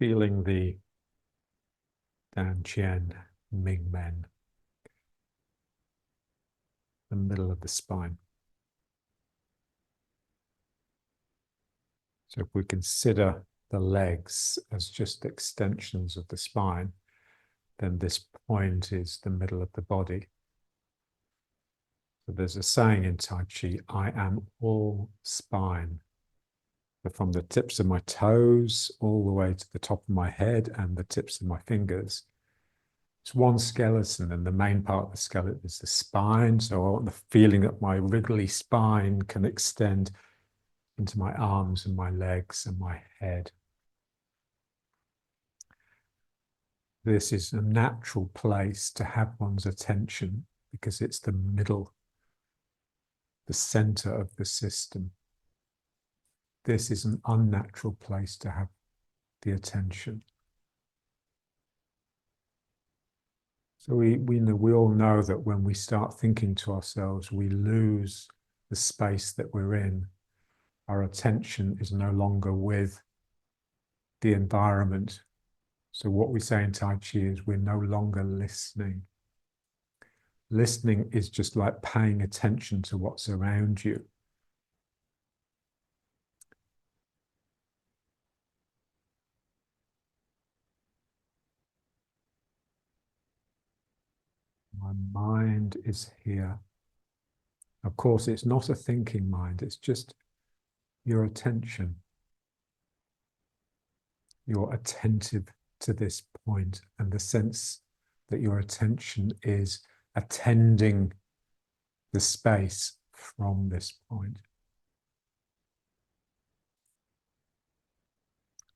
feeling the Dan Ming Men, the middle of the spine. So if we consider the legs as just extensions of the spine, then this point is the middle of the body. So there's a saying in Tai Chi, I am all spine. But from the tips of my toes all the way to the top of my head and the tips of my fingers, it's one skeleton, and the main part of the skeleton is the spine. So I want the feeling that my wriggly spine can extend into my arms and my legs and my head. This is a natural place to have one's attention because it's the middle, the center of the system. This is an unnatural place to have the attention. So we all know that when we start thinking to ourselves, we lose the space that we're in. Our attention is no longer with the environment. So what we say in Tai Chi is we're no longer listening. Listening is just like paying attention to what's around you. My mind is here. Of course, it's not a thinking mind. It's just your attention. You're attentive to this point, and the sense that your attention is attending the space from this point.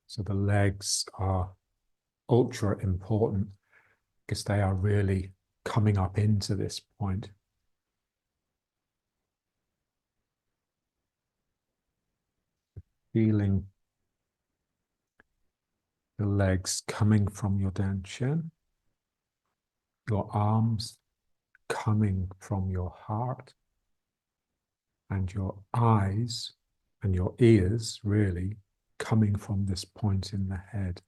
So the legs are ultra important because they are really coming up into this point. Feeling the legs coming from your dantian, your arms coming from your heart, and your eyes and your ears really coming from this point in the head.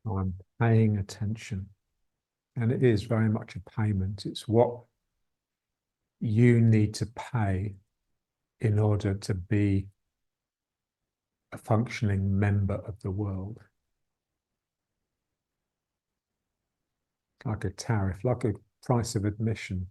I'm paying attention, and it is very much a payment. It's what you need to pay in order to be a functioning member of the world. Like a tariff, like a price of admission.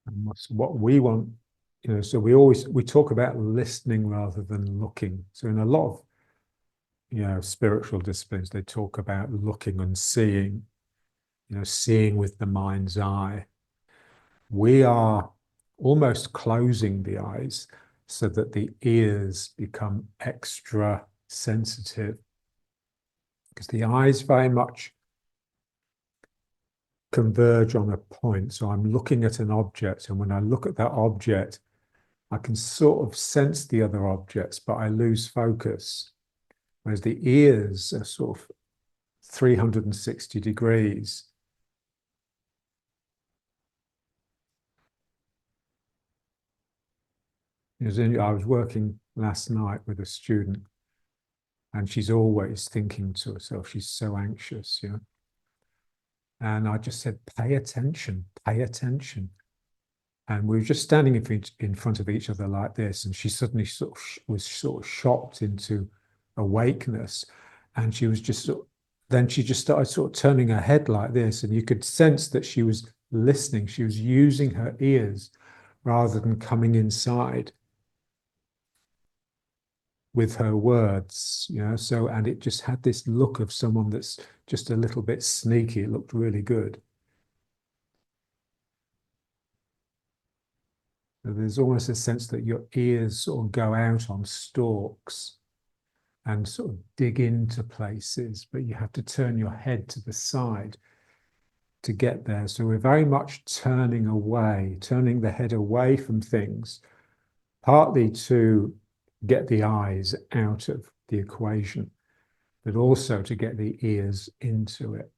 And what we want, so we talk about listening rather than looking. So in a lot of, spiritual disciplines, they talk about looking and seeing, seeing with the mind's eye. We are almost closing the eyes so that the ears become extra sensitive, because the eyes very much converge on a point. So I'm looking at an object, and when I look at that object, I can sort of sense the other objects, but I lose focus. Whereas the ears are sort of 360 degrees. I was working last night with a student, and she's always thinking to herself, she's so anxious, And I just said, pay attention, pay attention. And we were just standing in front of each other like this, and she suddenly was shocked into awakeness, and she was just then she just started sort of turning her head like this, and you could sense that she was listening. She was using her ears rather than coming inside with her words, So, and it just had this look of someone that's just a little bit sneaky. It looked really good. So there's almost a sense that your ears sort of go out on stalks, and sort of dig into places, but you have to turn your head to the side to get there. So we're very much turning away, turning the head away from things, partly to get the eyes out of the equation, but also to get the ears into it.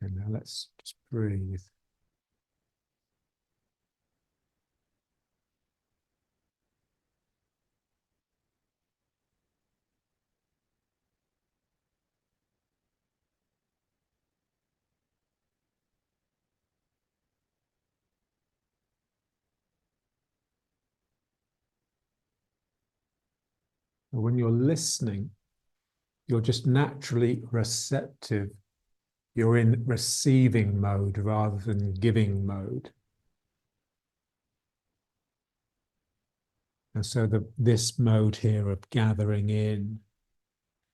Okay, now let's just breathe. And when you're listening, you're just naturally receptive. You're in receiving mode rather than giving mode. And so this mode here of gathering in.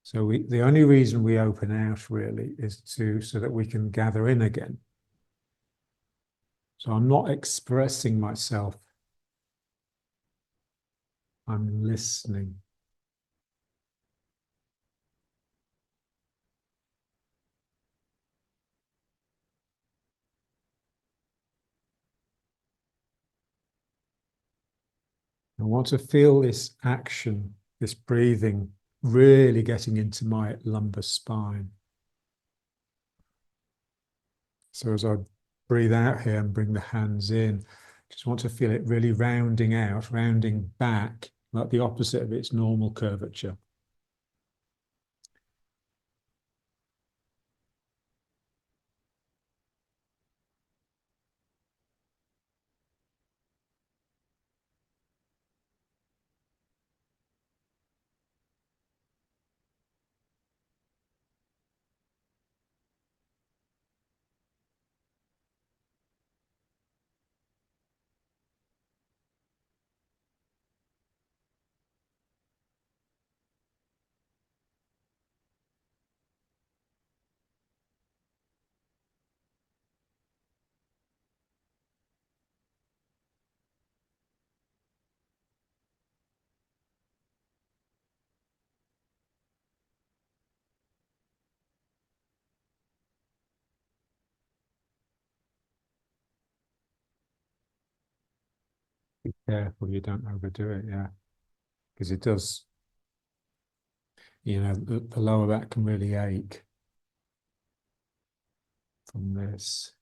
So the only reason we open out really is so that we can gather in again. So I'm not expressing myself. I'm listening. I want to feel this action, this breathing, really getting into my lumbar spine. So as I breathe out here and bring the hands in, just want to feel it really rounding out, rounding back, like the opposite of its normal curvature. Be careful you don't overdo it, yeah. Because it does, the lower back can really ache from this.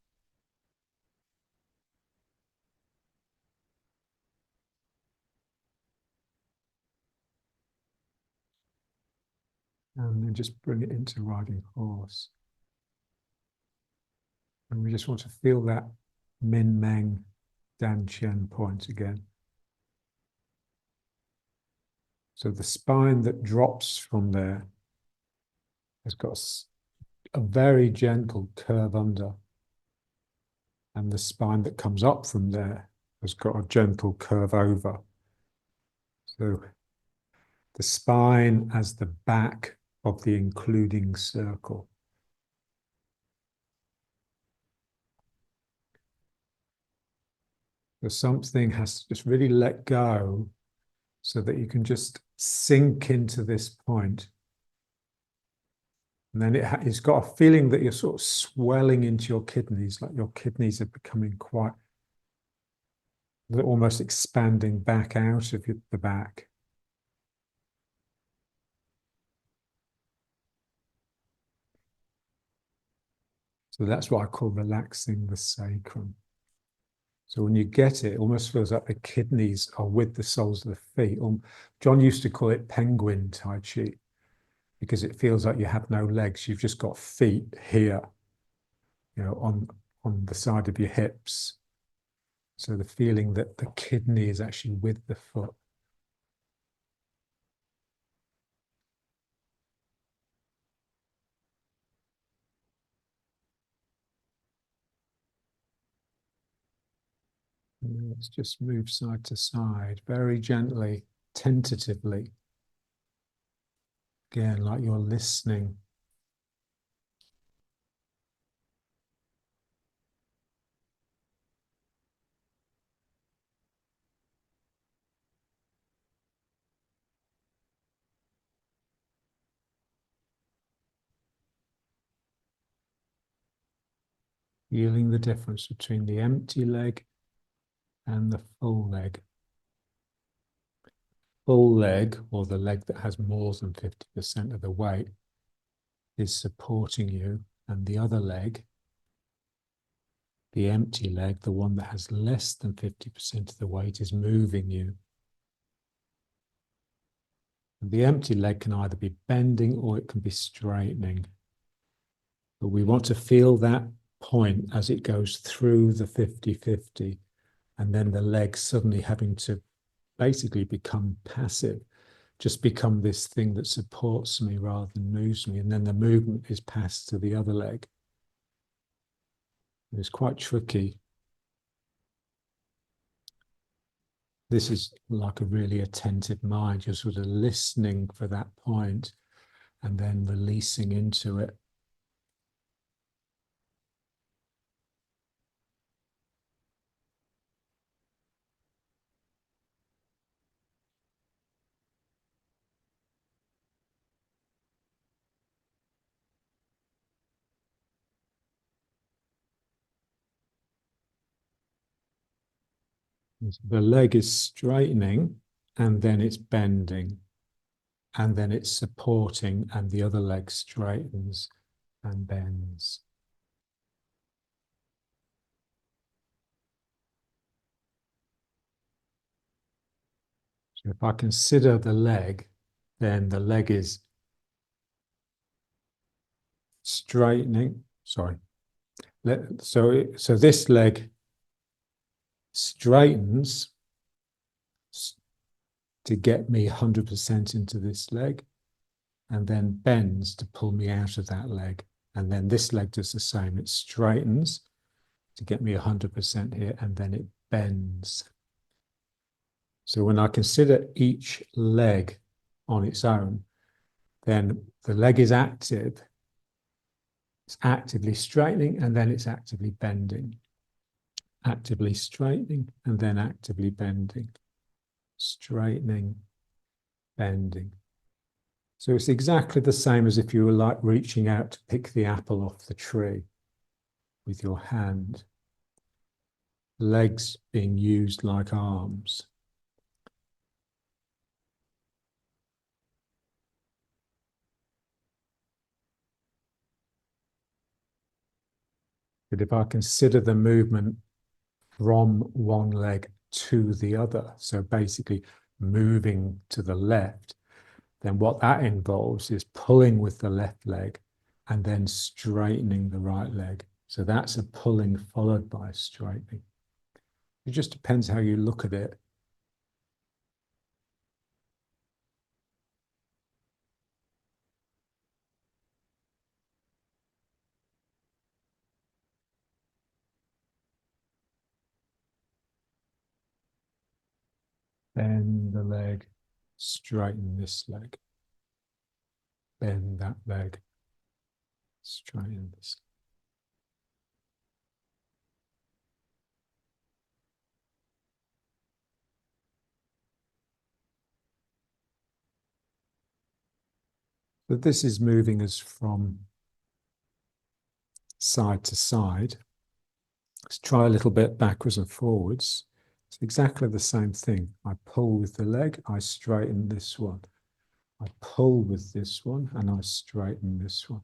And then just bring it into riding horse. And we just want to feel that Min Meng Dan Chen point again. So the spine that drops from there has got a very gentle curve under. And the spine that comes up from there has got a gentle curve over. So the spine as the back of the including circle. So something has to just really let go so that you can just sink into this point. And then it's got a feeling that you're sort of swelling into your kidneys, like your kidneys are becoming quite, they're almost expanding back out of the back. So that's what I call relaxing the sacrum. So when you get it, it almost feels like the kidneys are with the soles of the feet. John used to call it penguin Tai Chi because it feels like you have no legs. You've just got feet here, on the side of your hips. So the feeling that the kidney is actually with the foot. And let's just move side to side, very gently, tentatively. Again, like you're listening. feeling the difference between the empty leg and the full leg. Full leg, or the leg that has more than 50% of the weight, is supporting you, and the other leg, the empty leg, the one that has less than 50% of the weight, is moving you. And the empty leg can either be bending or it can be straightening. But we want to feel that point as it goes through the 50-50, and then the leg suddenly having to basically become passive, just become this thing that supports me rather than moves me. And then the movement is passed to the other leg. It's quite tricky. This is like a really attentive mind. You're sort of listening for that point and then releasing into it. The leg is straightening and then it's bending and then it's supporting and the other leg straightens and bends. So if I consider the leg, then the leg is straightening. Sorry. So this leg straightens to get me 100% into this leg, and then bends to pull me out of that leg. And then this leg does the same. It straightens to get me 100% here, and then it bends. So when I consider each leg on its own, then the leg is active. It's actively straightening, and then it's actively bending. Actively straightening, and then actively bending. Straightening, bending. So it's exactly the same as if you were like reaching out to pick the apple off the tree with your hand. Legs being used like arms. But if I consider the movement from one leg to the other, so basically moving to the left, then what that involves is pulling with the left leg and then straightening the right leg. So that's a pulling followed by a straightening. It just depends how you look at it. Bend the leg, straighten this leg. Bend that leg, straighten this. But this is moving us from side to side. Let's try a little bit backwards and forwards. It's exactly the same thing. I pull with the leg, I straighten this one. I pull with this one and I straighten this one.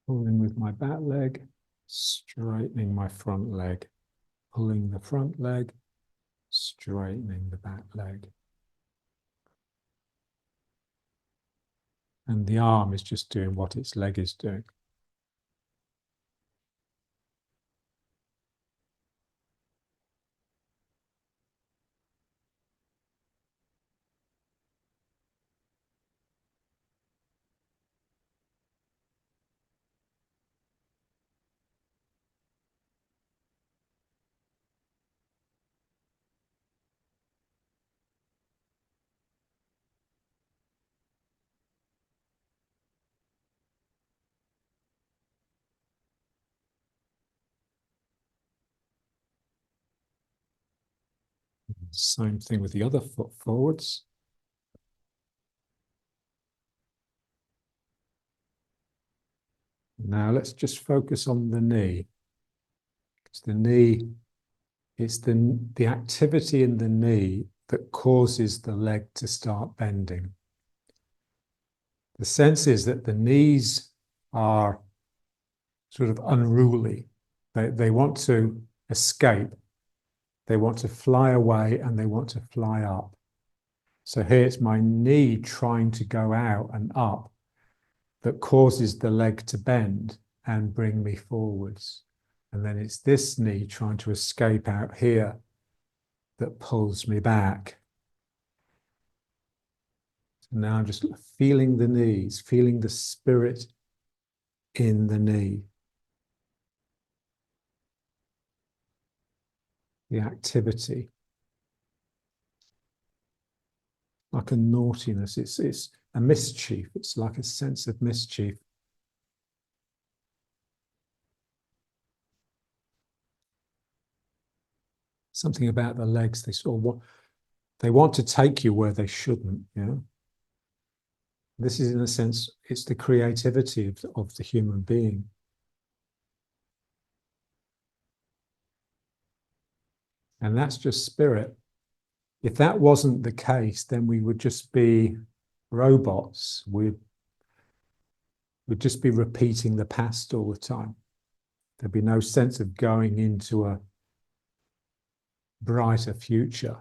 Pulling with my back leg, straightening my front leg. Pulling the front leg, straightening the back leg. And the arm is just doing what its leg is doing. Same thing with the other foot forwards. Now let's just focus on the knee. It's the knee, it's the activity in the knee that causes the leg to start bending. The sense is that the knees are sort of unruly. They want to escape. They want to fly away and they want to fly up. So here it's my knee trying to go out and up that causes the leg to bend and bring me forwards. And then it's this knee trying to escape out here that pulls me back. So now I'm just feeling the knees, feeling the spirit in the knee. The activity. Like a naughtiness, it's a mischief. It's like a sense of mischief. Something about the legs, they sort of they want to take you where they shouldn't, you know. This is, in a sense, it's the creativity of the human being. And that's just spirit. If that wasn't the case, then we would just be robots. We'd just be repeating the past all the time. There'd be no sense of going into a brighter future.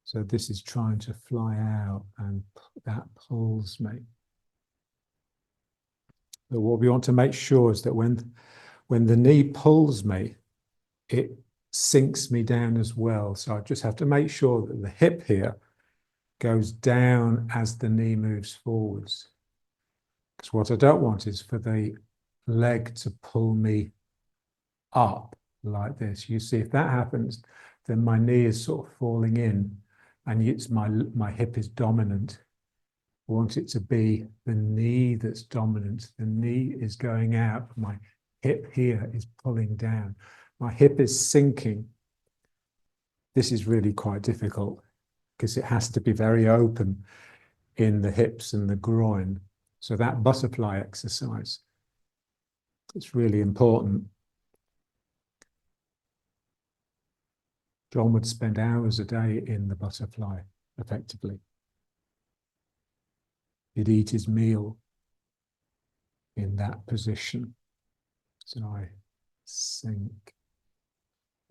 So this is trying to fly out and that pulls me. But what we want to make sure is that when the knee pulls me, it sinks me down as well. So I just have to make sure that the hip here goes down as the knee moves forwards. Because what I don't want is for the leg to pull me up like this. You see, if that happens, then my knee is sort of falling in and it's my hip is dominant. I want it to be the knee that's dominant. The knee is going out. My hip here is pulling down. My hip is sinking. This is really quite difficult because it has to be very open in the hips and the groin. So that butterfly exercise, it's really important. John would spend hours a day in the butterfly, effectively. He'd eat his meal in that position. So I sink.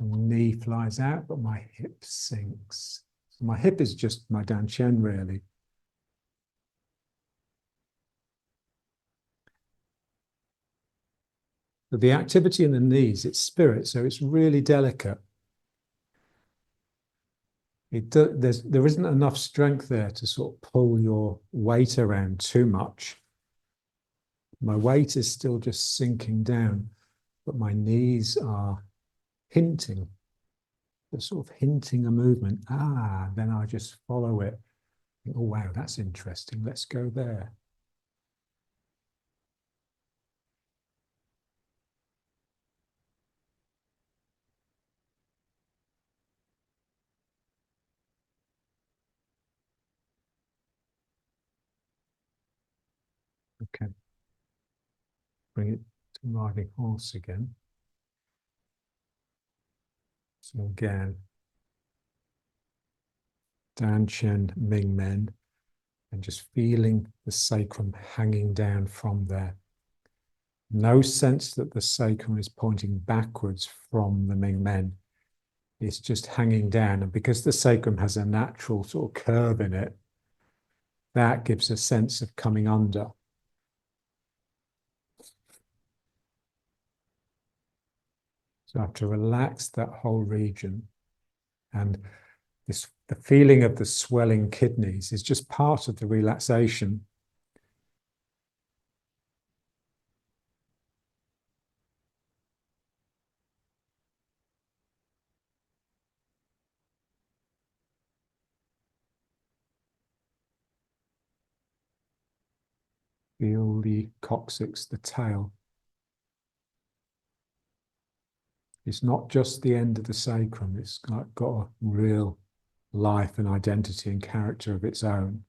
The knee flies out, but my hip sinks. So my hip is just my danchen, really. But the activity in the knees, it's spirit, so it's really delicate. There isn't enough strength there to sort of pull your weight around too much. My weight is still just sinking down, but my knees are hinting. They're sort of hinting a movement. Then I just follow it. Oh, wow, that's interesting. Let's go there. Okay. Bring it to riding horse again. So again, Dan Chen Ming Men, and just feeling the sacrum hanging down from there. No sense that the sacrum is pointing backwards from the Ming Men. It's just hanging down. And because the sacrum has a natural sort of curve in it, that gives a sense of coming under. So I have to relax that whole region. And the feeling of the swelling kidneys is just part of the relaxation. Feel the coccyx, the tail. It's not just the end of the sacrum. It's got a real life and identity and character of its own.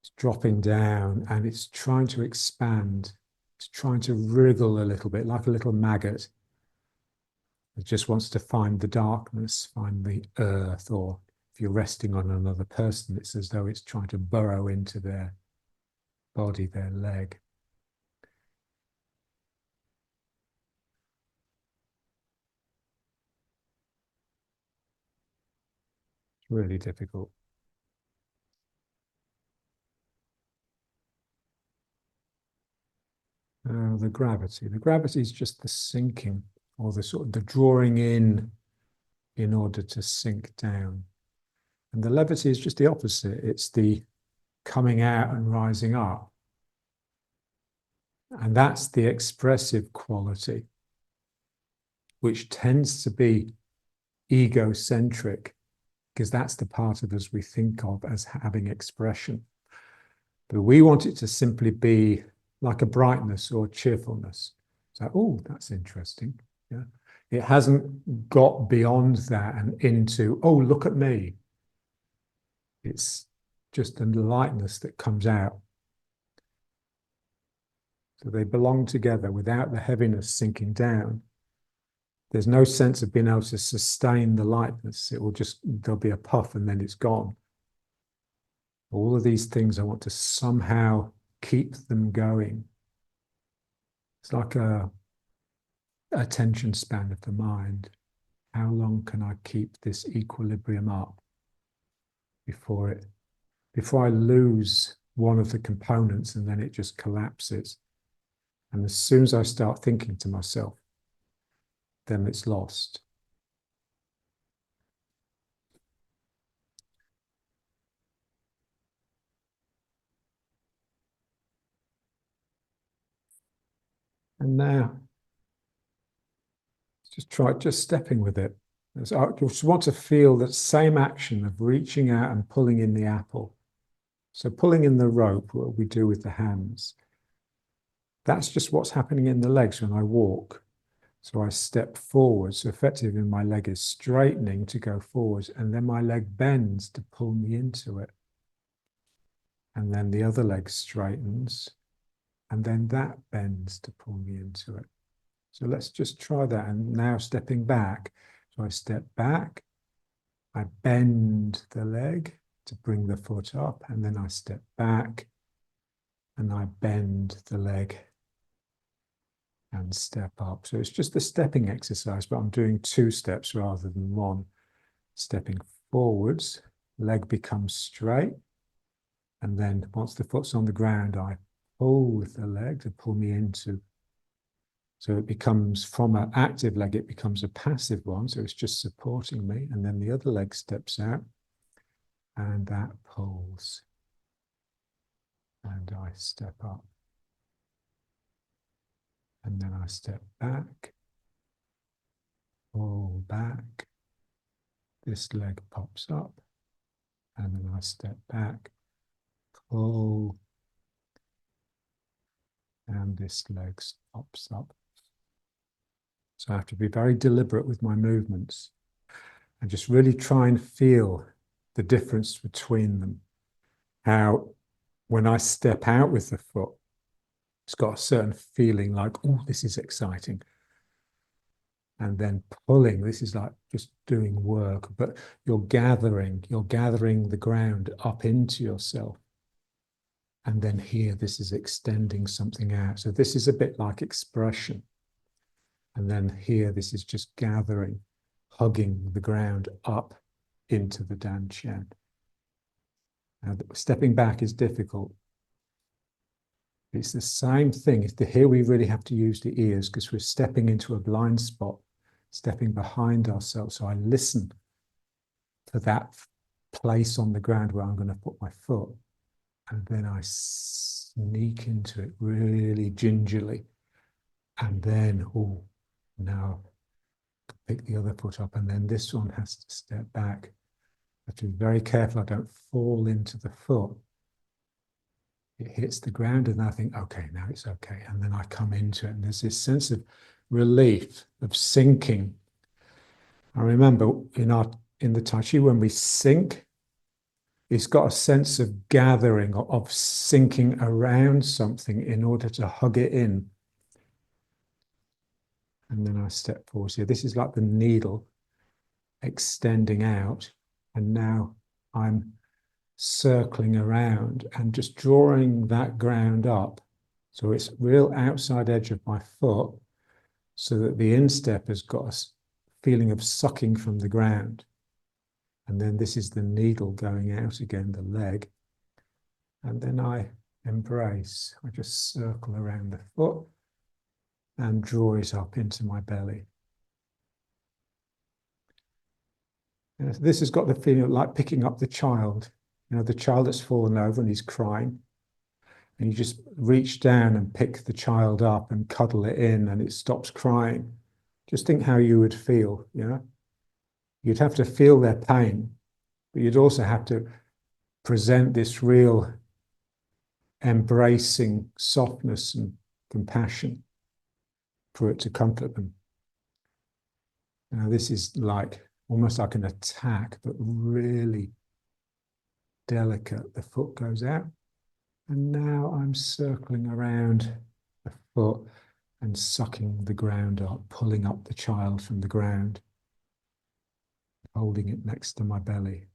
It's dropping down and it's trying to expand. It's trying to wriggle a little bit, like a little maggot. It just wants to find the darkness, find the earth, or if you're resting on another person, it's as though it's trying to burrow into their body, their leg. It's really difficult. The gravity. The gravity is just the sinking or the sort of the drawing in order to sink down. And the levity is just the opposite. It's the coming out and rising up. And that's the expressive quality, which tends to be egocentric, because that's the part of us we think of as having expression. But we want it to simply be like a brightness or cheerfulness. So, oh, that's interesting. Yeah. It hasn't got beyond that and into, oh, look at me. It's just a lightness that comes out. So they belong together without the heaviness sinking down. There's no sense of being able to sustain the lightness. It will just, there'll be a puff and then it's gone. All of these things, I want to somehow keep them going. It's like a attention span of the mind. How long can I keep this equilibrium up before I lose one of the components and then it just collapses? And as soon as I start thinking to myself, then it's lost. And now, just try just stepping with it. I just want to feel that same action of reaching out and pulling in the apple. So pulling in the rope, what we do with the hands, that's just what's happening in the legs when I walk. So I step forward. So effectively my leg is straightening to go forwards, and then my leg bends to pull me into it. And then the other leg straightens, and then that bends to pull me into it. So let's just try that. And now stepping back. So I step back, I bend the leg to bring the foot up, and then I step back and I bend the leg and step up. So it's just a stepping exercise, but I'm doing 2 steps rather than 1. Stepping forwards, leg becomes straight. And then once the foot's on the ground, I pull with the leg to pull me into. So it becomes, from an active leg, it becomes a passive one. So it's just supporting me. And then the other leg steps out and that pulls. And I step up. And then I step back, pull back. This leg pops up. And then I step back, pull. And this leg pops up. So I have to be very deliberate with my movements and just really try and feel the difference between them. How when I step out with the foot, it's got a certain feeling like, oh, this is exciting. And then pulling, this is like just doing work, but you're gathering the ground up into yourself. And then here, this is extending something out. So this is a bit like expression. And then here, this is just gathering, hugging the ground up into the dantian. Now, stepping back is difficult. It's the same thing. Here we really have to use the ears because we're stepping into a blind spot, stepping behind ourselves. So I listen for that place on the ground where I'm going to put my foot. And then I sneak into it really gingerly. And then, oh, now pick the other foot up. And then this one has to step back. I have to be very careful I don't fall into the foot. it hits the ground, and I think, okay, now it's okay. And then I come into it, and there's this sense of relief, of sinking. I remember in the Tai Chi, when we sink, it's got a sense of gathering, of sinking around something in order to hug it in. And then I step forward here. This is like the needle extending out. And now I'm circling around and just drawing that ground up. So it's real outside edge of my foot, so that the instep has got a feeling of sucking from the ground. And then this is the needle going out again, the leg. And then I embrace. I just circle around the foot and draw it up into my belly. And this has got the feeling of like picking up the child. You know, the child that's fallen over and he's crying. And you just reach down and pick the child up and cuddle it in, and it stops crying. Just think how you would feel, you know? You'd have to feel their pain, but you'd also have to present this real embracing softness and compassion for it to comfort them. Now, this is like almost like an attack, but really delicate. The foot goes out, and now I'm circling around the foot and sucking the ground up, pulling up the child from the ground, holding it next to my belly.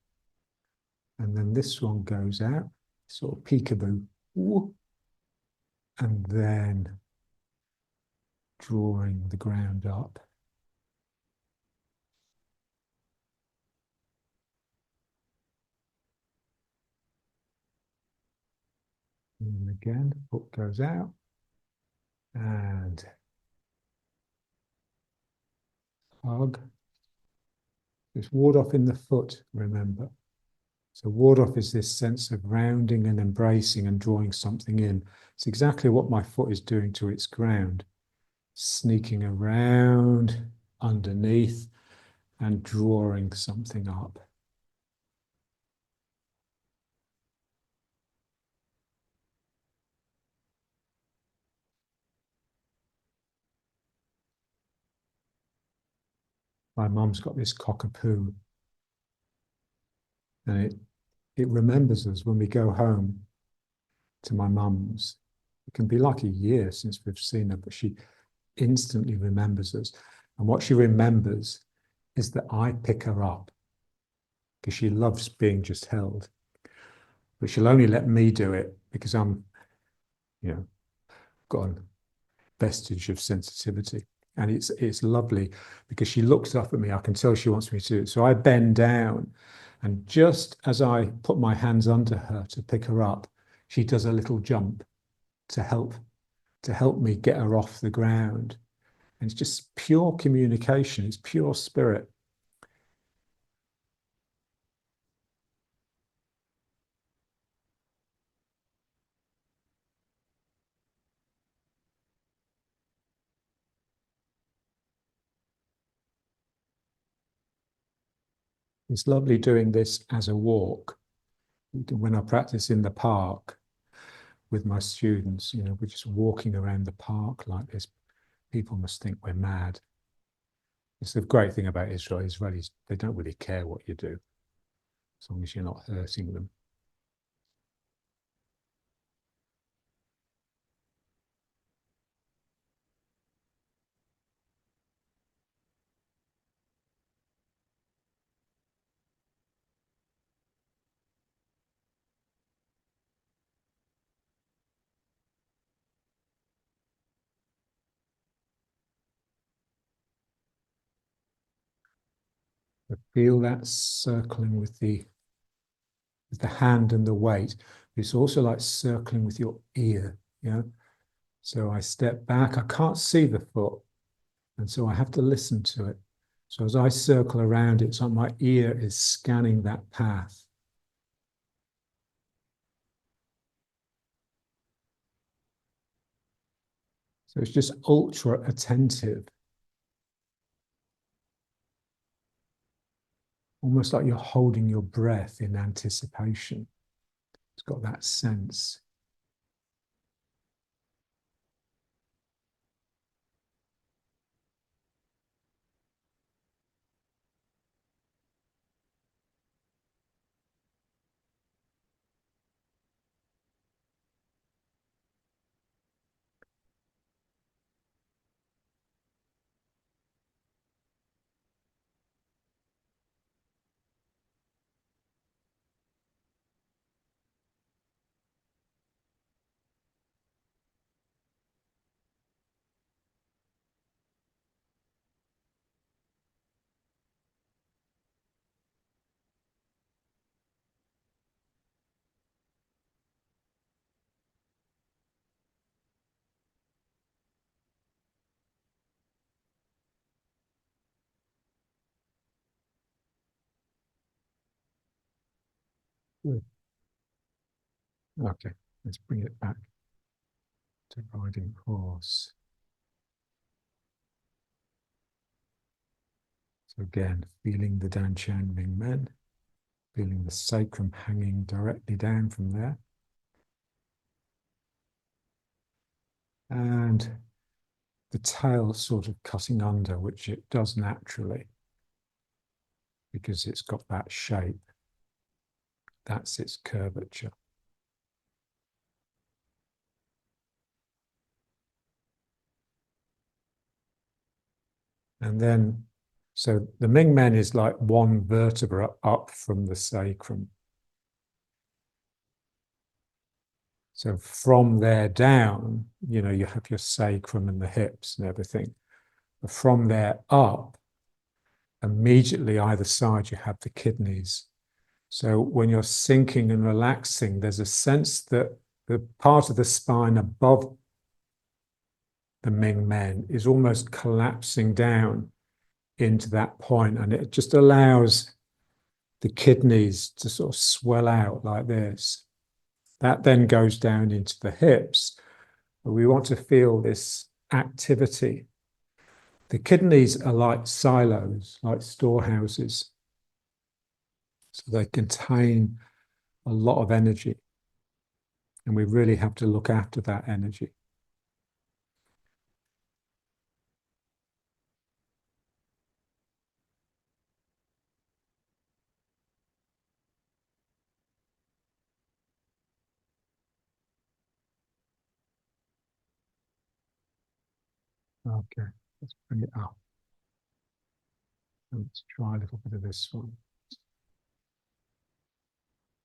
And then this one goes out, sort of peekaboo, and then drawing the ground up. And again, foot goes out, and hug. Just ward off in the foot, remember. So ward off is this sense of rounding and embracing and drawing something in. It's exactly what my foot is doing to its ground, sneaking around underneath and drawing something up. My mum's got this cockapoo, and it remembers us when we go home to my mum's. It can be like a year since we've seen her, but she instantly remembers us. And what she remembers is that I pick her up, because she loves being just held. But she'll only let me do it because I'm, got a vestige of sensitivity. And it's lovely because she looks up at me. I can tell she wants me to do it. So I bend down, and just as I put my hands under her to pick her up, she does a little jump to help me get her off the ground. And it's just pure communication. It's pure spirit. It's lovely doing this as a walk. When I practice in the park with my students, we're just walking around the park like this. People must think we're mad. It's the great thing about Israel. Israelis, they don't really care what you do, as long as you're not hurting them. But feel that circling with the hand and the weight. It's also like circling with your ear, So I step back. I can't see the foot, and so I have to listen to it. So as I circle around it, it's like my ear is scanning that path. So it's just ultra attentive, almost like you're holding your breath in anticipation. It's got that sense. Good. Okay, let's bring it back to riding horse. So again, feeling the Danqiang Ming Men, feeling the sacrum hanging directly down from there. And the tail sort of cutting under, which it does naturally because it's got that shape. That's its curvature. And then, so the Ming Men is like one vertebra up from the sacrum. So from there down, you know, you have your sacrum and the hips and everything. But from there up, immediately either side, you have the kidneys. So when you're sinking and relaxing, there's a sense that the part of the spine above the Ming Men is almost collapsing down into that point, and it just allows the kidneys to sort of swell out like this. That then goes down into the hips. But we want to feel this activity. The kidneys are like silos, like storehouses. So they contain a lot of energy. And we really have to look after that energy. Okay, let's bring it up. Let's try a little bit of this one.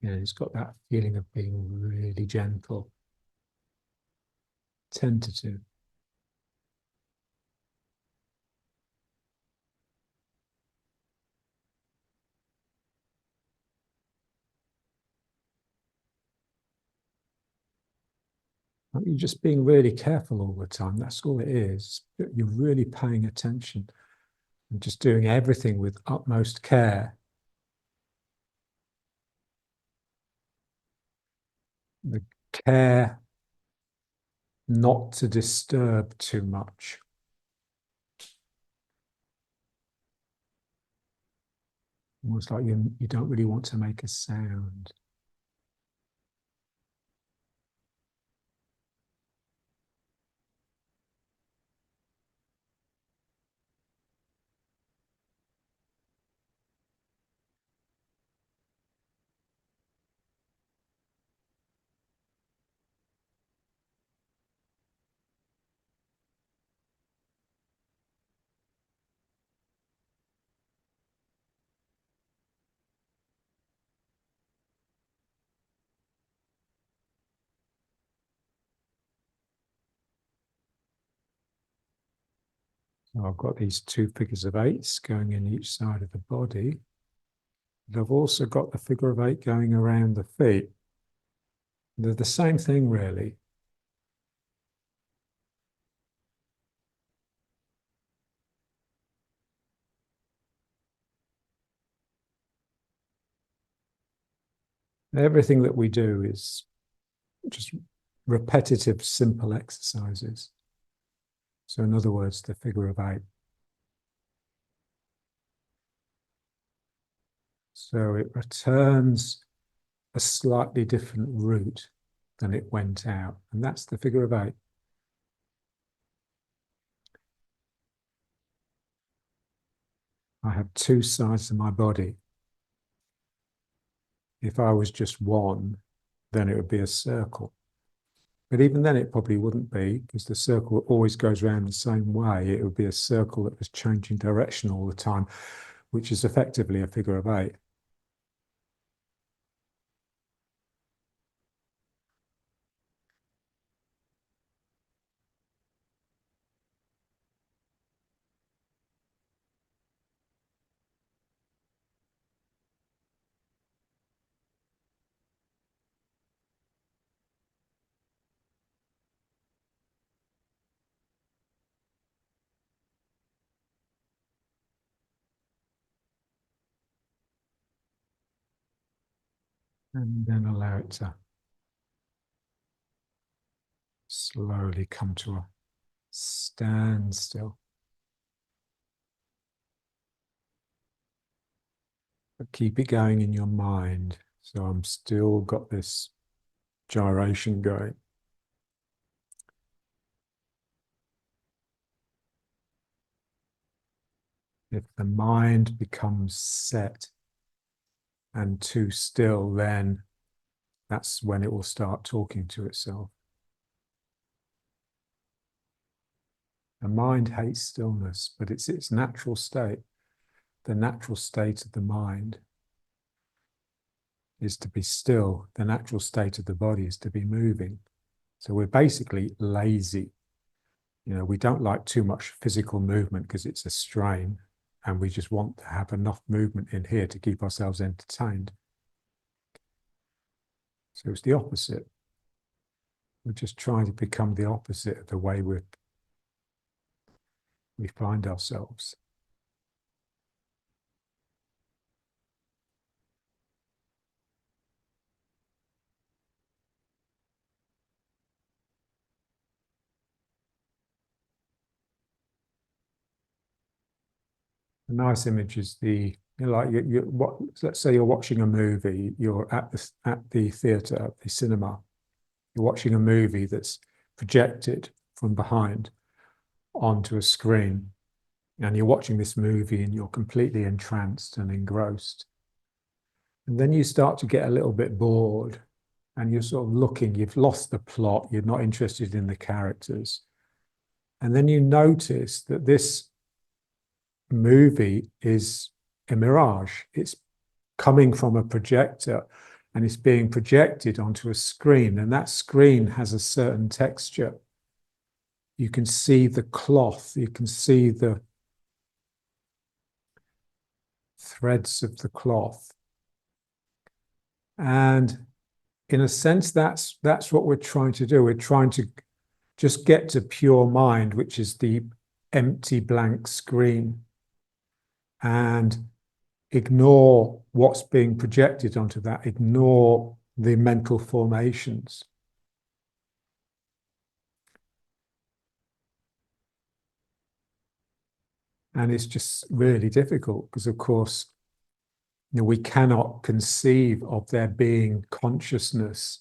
Yeah, it's got that feeling of being really gentle, tentative. You're just being really careful all the time. That's all it is. You're really paying attention and just doing everything with utmost care. The care not to disturb too much. Almost like you don't really want to make a sound. So I've got these two figures of eights going in each side of the body. But I've also got the figure of eight going around the feet. They're the same thing, really. Everything that we do is just repetitive, simple exercises. So in other words, the figure of eight. So it returns a slightly different route than it went out. And that's the figure of eight. I have two sides of my body. If I was just one, then it would be a circle. But even then, it probably wouldn't be, because the circle always goes around the same way. It would be a circle that was changing direction all the time, which is effectively a figure of eight. And then allow it to slowly come to a standstill. But keep it going in your mind. So I'm still got this gyration going. If the mind becomes set and too still, then that's when it will start talking to itself. The mind hates stillness, but it's its natural state. The natural state of the mind is to be still. The natural state of the body is to be moving. So we're basically lazy. You know, we don't like too much physical movement because it's a strain, and we just want to have enough movement in here to keep ourselves entertained. So it's the opposite. We're just trying to become the opposite of the way we find ourselves. A nice image is the, you know, like what, let's say you're watching a movie, you're at the theatre, at the cinema, you're watching a movie that's projected from behind onto a screen, and you're watching this movie and you're completely entranced and engrossed. And then you start to get a little bit bored and you're sort of looking, you've lost the plot, you're not interested in the characters. And then you notice that this movie is a mirage. It's coming from a projector and it's being projected onto a screen. And that screen has a certain texture. You can see the cloth, you can see the threads of the cloth. And in a sense, that's what we're trying to do. We're trying to just get to pure mind, which is the empty blank screen, and ignore what's being projected onto that, ignore the mental formations. And it's just really difficult because, of course, you know, we cannot conceive of there being consciousness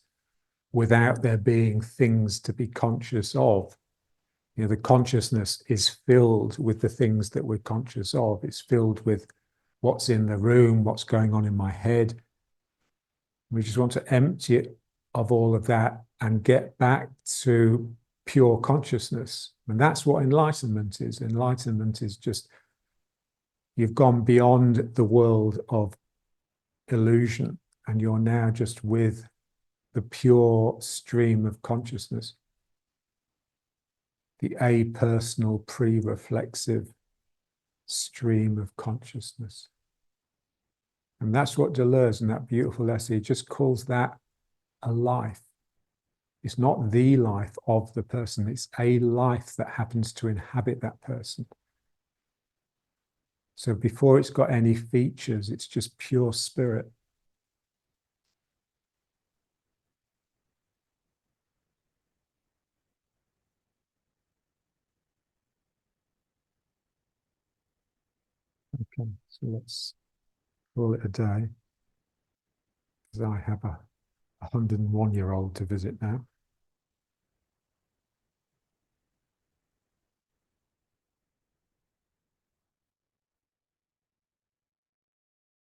without there being things to be conscious of. You know, the consciousness is filled with the things that we're conscious of. It's filled with what's in the room, what's going on in my head. We just want to empty it of all of that and get back to pure consciousness. And that's what enlightenment is. Enlightenment is just, you've gone beyond the world of illusion and you're now just with the pure stream of consciousness, the apersonal, pre-reflexive stream of consciousness. And that's what Deleuze, in that beautiful essay, just calls that a life. It's not the life of the person, it's a life that happens to inhabit that person. So before it's got any features, it's just pure spirit. Okay, so let's call it a day, because I have a 101-year-old to visit now.